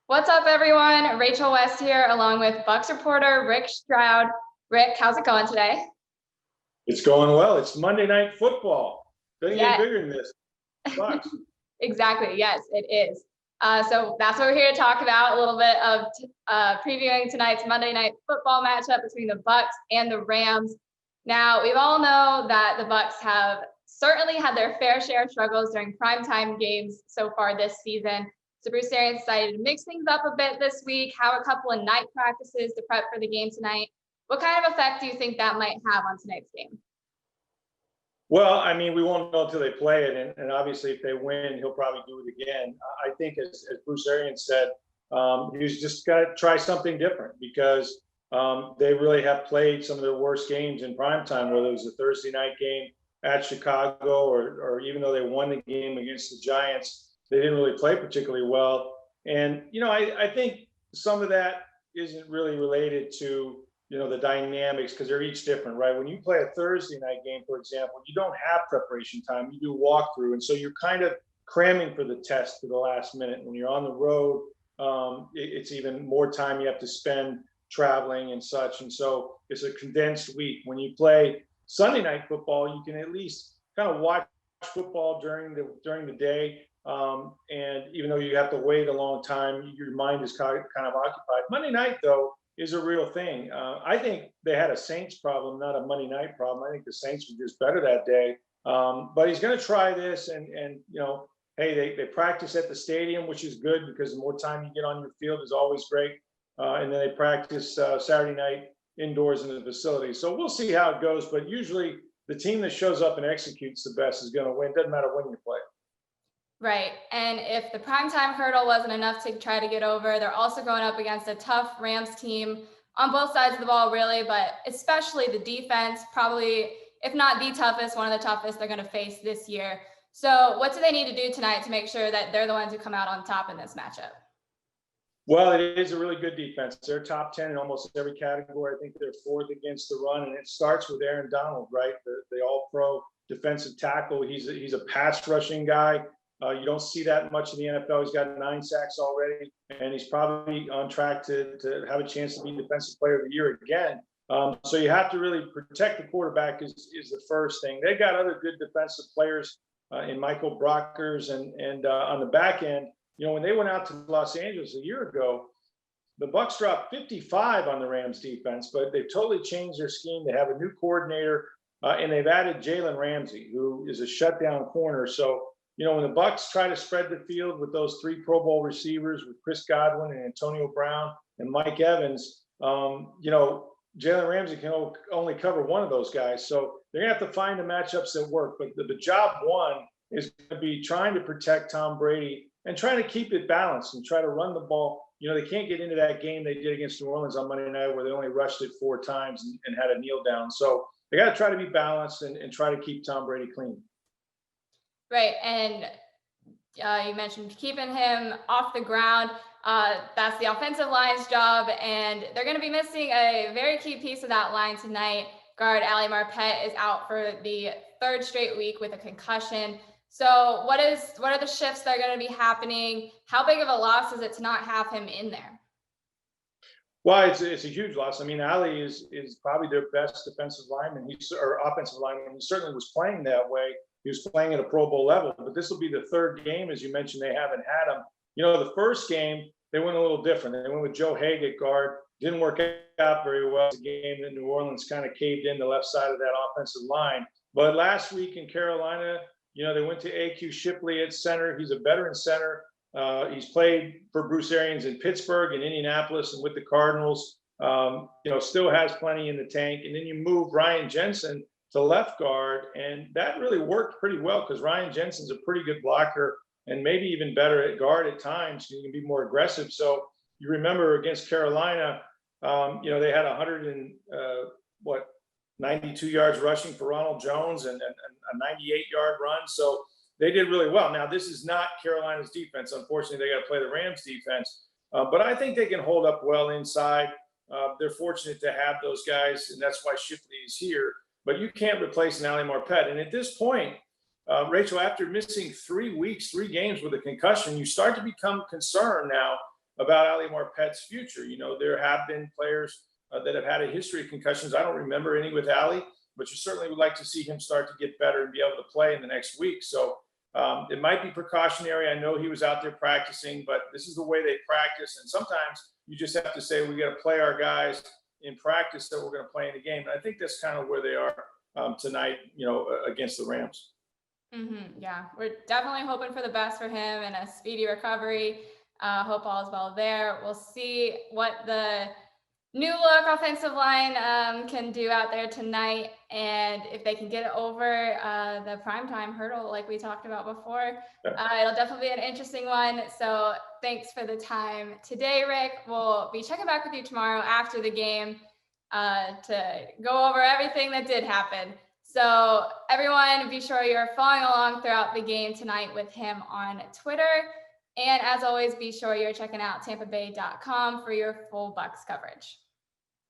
What's up, everyone? Rachel West here, along with Bucs reporter Rick Stroud. Rick, how's it going today? It's going well. It's Monday Night Football. Doesn't get Yes, bigger than this. Bucs. exactly. Yes, it is. So that's what we're here to talk about, a little bit of previewing tonight's Monday Night Football matchup between the Bucs and the Rams. Now, we all know that the Bucs have certainly had their fair share of struggles during primetime games so far this season. So Bruce Arians decided to mix things up a bit this week, have a couple of night practices to prep for the game tonight. What kind of effect do you think that might have on tonight's game? Well, I mean, we won't know until they play it, and obviously, if they win, he'll probably do it again. I think, as Bruce Arians said, he's just got to try something different because they really have played some of their worst games in primetime, whether it was a Thursday night game at Chicago or even though they won the game against the Giants, they didn't really play particularly well. And, I think some of that isn't really related to the dynamics because they're each different, right? When you play a Thursday night game, for example, you don't have preparation time. You do walkthrough. And so you're kind of cramming for the test to the last minute. When you're on the road, it's even more time you have to spend traveling and such. And so it's a condensed week. When you play Sunday night football, you can at least kind of watch football during the day. And even though you have to wait a long time, your mind is kind of occupied. Monday night, though, is a real thing. I think they had a Saints problem, not a Monday night problem. I think the Saints were just better that day. But he's going to try this, and hey, they practice at the stadium, which is good because the more time you get on your field is always great. And then they practice Saturday night indoors in the facility. So we'll see how it goes. But usually the team that shows up and executes the best is going to win. Doesn't matter when you play. Right. And if the primetime hurdle wasn't enough to try to get over, they're also going up against a tough Rams team on both sides of the ball, really, but especially the defense, probably, if not the toughest, one of the toughest they're going to face this year. So what do they need to do tonight to make sure that they're the ones who come out on top in this matchup? Well, it is a really good defense. They're top 10 in almost every category. I think they're fourth against the run, and it starts with Aaron Donald, right? The all-pro defensive tackle. He's a pass rushing guy. You don't see that much in the NFL. He's got 9 sacks already, and he's probably on track to have a chance to be Defensive Player of the Year again. So you have to really protect the quarterback is the first thing. They've got other good defensive players in Michael Brockers and on the back end. When they went out to Los Angeles a year ago, the Bucs dropped 55 on the Rams defense, but they've totally changed their scheme. They have a new coordinator, and they've added Jalen Ramsey, who is a shutdown corner. So when the Bucs try to spread the field with those 3 Pro Bowl receivers with Chris Godwin and Antonio Brown and Mike Evans, Jalen Ramsey can only cover one of those guys. So they're going to have to find the matchups that work. But the job one is going to be trying to protect Tom Brady and trying to keep it balanced and try to run the ball. They can't get into that game they did against New Orleans on Monday night where they only rushed it 4 times and had a kneel down. So they got to try to be balanced and try to keep Tom Brady clean. Right. And you mentioned keeping him off the ground. That's the offensive line's job. And they're going to be missing a very key piece of that line tonight. Guard Ali Marpet is out for the 3rd straight week with a concussion. So what are the shifts that are going to be happening? How big of a loss is it to not have him in there? Well, it's a huge loss. I mean, Ali is probably their best defensive lineman or offensive lineman. He certainly was playing that way. He was playing at a Pro Bowl level, but this will be the 3rd game, as you mentioned, they haven't had him. The first game, they went a little different. They went with Joe Haig at guard. Didn't work out very well. The game in New Orleans kind of caved in the left side of that offensive line. But last week in Carolina, they went to A.Q. Shipley at center. He's a veteran center. He's played for Bruce Arians in Pittsburgh and Indianapolis and with the Cardinals. Still has plenty in the tank. And then you move Ryan Jensen to left guard, and that really worked pretty well because Ryan Jensen's a pretty good blocker and maybe even better at guard at times. He can be more aggressive. So you remember against Carolina, they had 92 yards rushing for Ronald Jones and a 98-yard run. So they did really well. Now, this is not Carolina's defense. Unfortunately, they got to play the Rams defense. But I think they can hold up well inside. They're fortunate to have those guys, and that's why Shipley is here. But you can't replace an Ali Marpet. And at this point, Rachel, after missing 3 weeks, 3 games with a concussion, you start to become concerned now about Ali Marpet's future. You know, there have been players that have had a history of concussions. I don't remember any with Ali, but you certainly would like to see him start to get better and be able to play in the next week. So it might be precautionary. I know he was out there practicing, but this is the way they practice. And sometimes you just have to say, we got to play our guys in practice that we're going to play in the game. And I think that's kind of where they are tonight, you know, against the Rams. Yeah, we're definitely hoping for the best for him and a speedy recovery. Hope all is well there. We'll see what the new look offensive line can do out there tonight, and if they can get over the primetime hurdle like we talked about before. It'll definitely be an interesting one. So thanks for the time today, Rick. We'll be checking back with you tomorrow after the game to go over everything that did happen. So everyone, be sure you're following along throughout the game tonight with him on Twitter. And as always, be sure you're checking out tampabay.com for your full Bucs coverage.